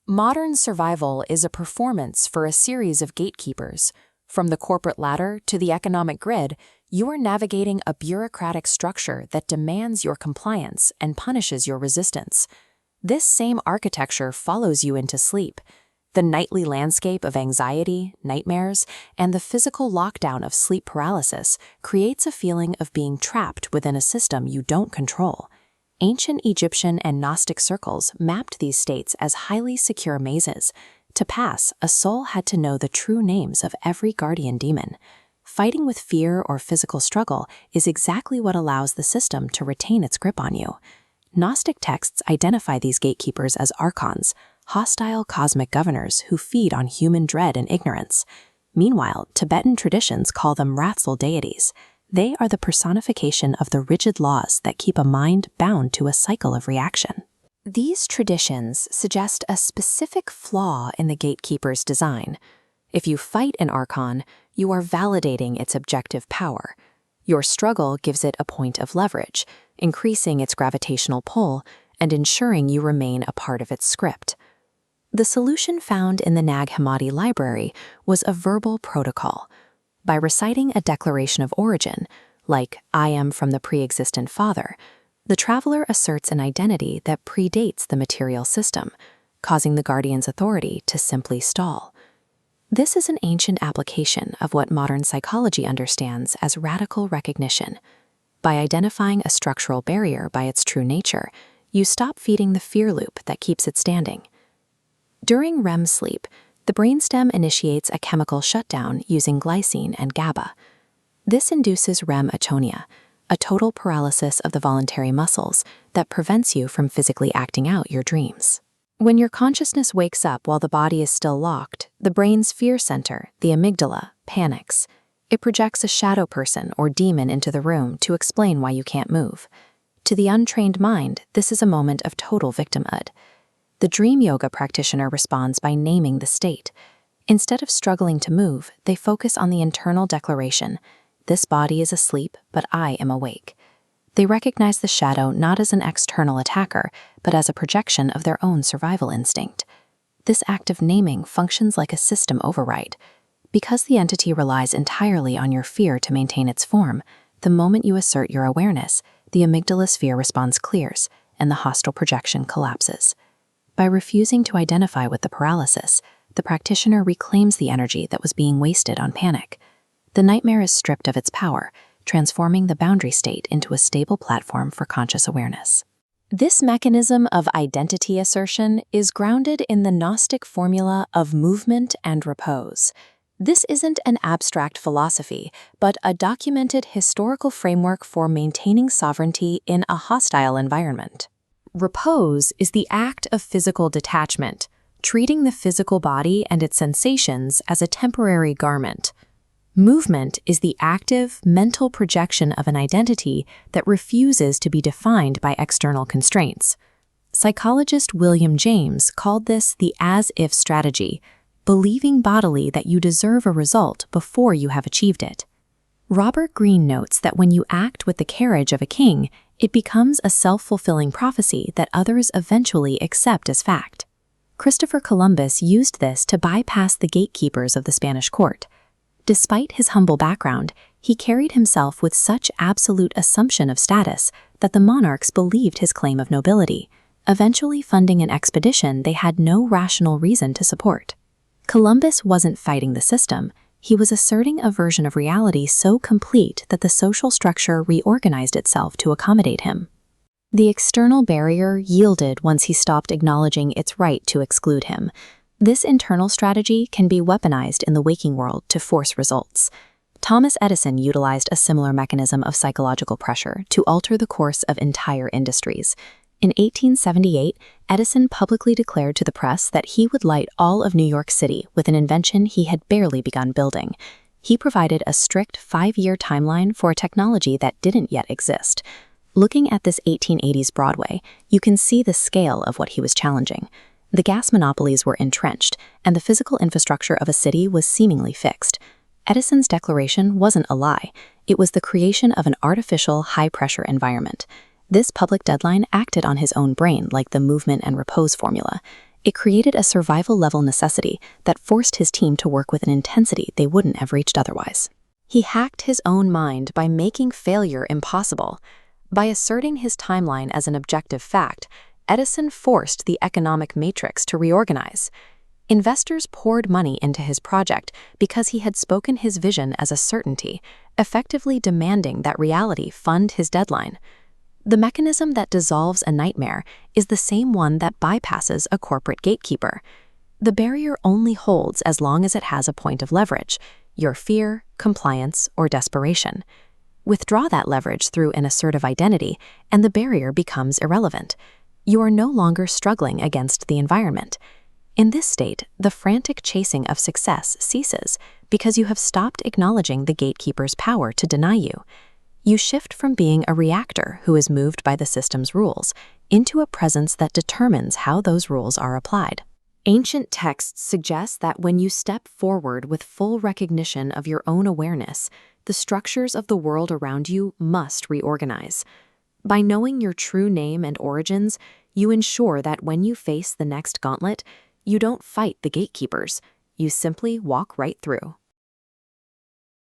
Modern survival is a performance for a series of gatekeepers. From the corporate ladder to the economic grid, you are navigating a bureaucratic structure that demands your compliance and punishes your resistance. This same architecture follows you into sleep. The nightly landscape of anxiety, nightmares, and the physical lockdown of sleep paralysis creates a feeling of being trapped within a system you don't control. Ancient Egyptian and Gnostic circles mapped these states as highly secure mazes. To pass, a soul had to know the true names of every guardian demon. Fighting with fear or physical struggle is exactly what allows the system to retain its grip on you. Gnostic texts identify these gatekeepers as archons, hostile cosmic governors who feed on human dread and ignorance. Meanwhile, Tibetan traditions call them wrathful deities. They are the personification of the rigid laws that keep a mind bound to a cycle of reaction. These traditions suggest a specific flaw in the gatekeeper's design. If you fight an archon, you are validating its objective power. Your struggle gives it a point of leverage, increasing its gravitational pull and ensuring you remain a part of its script. The solution found in the Nag Hammadi library was a verbal protocol. By reciting a declaration of origin, like "I am from the pre-existent Father," the traveler asserts an identity that predates the material system, causing the guardian's authority to simply stall. This is an ancient application of what modern psychology understands as radical recognition. By identifying a structural barrier by its true nature, you stop feeding the fear loop that keeps it standing. During REM sleep, the brainstem initiates a chemical shutdown using glycine and GABA. This induces REM atonia, a total paralysis of the voluntary muscles that prevents you from physically acting out your dreams. When your consciousness wakes up while the body is still locked, the brain's fear center, the amygdala, panics. It projects a shadow person or demon into the room to explain why you can't move. To the untrained mind, this is a moment of total victimhood. The dream yoga practitioner responds by naming the state. Instead of struggling to move, they focus on the internal declaration, "This body is asleep, but I am awake." They recognize the shadow not as an external attacker, but as a projection of their own survival instinct. This act of naming functions like a system override. Because the entity relies entirely on your fear to maintain its form, the moment you assert your awareness, the amygdala's fear response clears, and the hostile projection collapses. By refusing to identify with the paralysis, the practitioner reclaims the energy that was being wasted on panic. The nightmare is stripped of its power, transforming the boundary state into a stable platform for conscious awareness. This mechanism of identity assertion is grounded in the Gnostic formula of movement and repose. This isn't an abstract philosophy, but a documented historical framework for maintaining sovereignty in a hostile environment. Repose is the act of physical detachment, treating the physical body and its sensations as a temporary garment. Movement is the active, mental projection of an identity that refuses to be defined by external constraints. Psychologist William James called this the as-if strategy, believing bodily that you deserve a result before you have achieved it. Robert Greene notes that when you act with the carriage of a king, it becomes a self-fulfilling prophecy that others eventually accept as fact. Christopher Columbus used this to bypass the gatekeepers of the Spanish court. Despite his humble background, he carried himself with such absolute assumption of status that the monarchs believed his claim of nobility, eventually funding an expedition they had no rational reason to support. Columbus wasn't fighting the system. He was asserting a version of reality so complete that the social structure reorganized itself to accommodate him. The external barrier yielded once he stopped acknowledging its right to exclude him. This internal strategy can be weaponized in the waking world to force results. Thomas Edison utilized a similar mechanism of psychological pressure to alter the course of entire industries. In 1878, Edison publicly declared to the press that he would light all of New York City with an invention he had barely begun building. He provided a strict 5-year timeline for a technology that didn't yet exist. Looking at this 1880s Broadway, you can see the scale of what he was challenging. The gas monopolies were entrenched, and the physical infrastructure of a city was seemingly fixed. Edison's declaration wasn't a lie. It was the creation of an artificial, high-pressure environment. This public deadline acted on his own brain like the movement and repose formula. It created a survival-level necessity that forced his team to work with an intensity they wouldn't have reached otherwise. He hacked his own mind by making failure impossible. By asserting his timeline as an objective fact, Edison forced the economic matrix to reorganize. Investors poured money into his project because he had spoken his vision as a certainty, effectively demanding that reality fund his deadline. The mechanism that dissolves a nightmare is the same one that bypasses a corporate gatekeeper. The barrier only holds as long as it has a point of leverage: your fear, compliance, or desperation. Withdraw that leverage through an assertive identity, and the barrier becomes irrelevant. You are no longer struggling against the environment. In this state, the frantic chasing of success ceases because you have stopped acknowledging the gatekeeper's power to deny you. You shift from being a reactor who is moved by the system's rules into a presence that determines how those rules are applied. Ancient texts suggest that when you step forward with full recognition of your own awareness, the structures of the world around you must reorganize. By knowing your true name and origins, you ensure that when you face the next gauntlet, you don't fight the gatekeepers, you simply walk right through.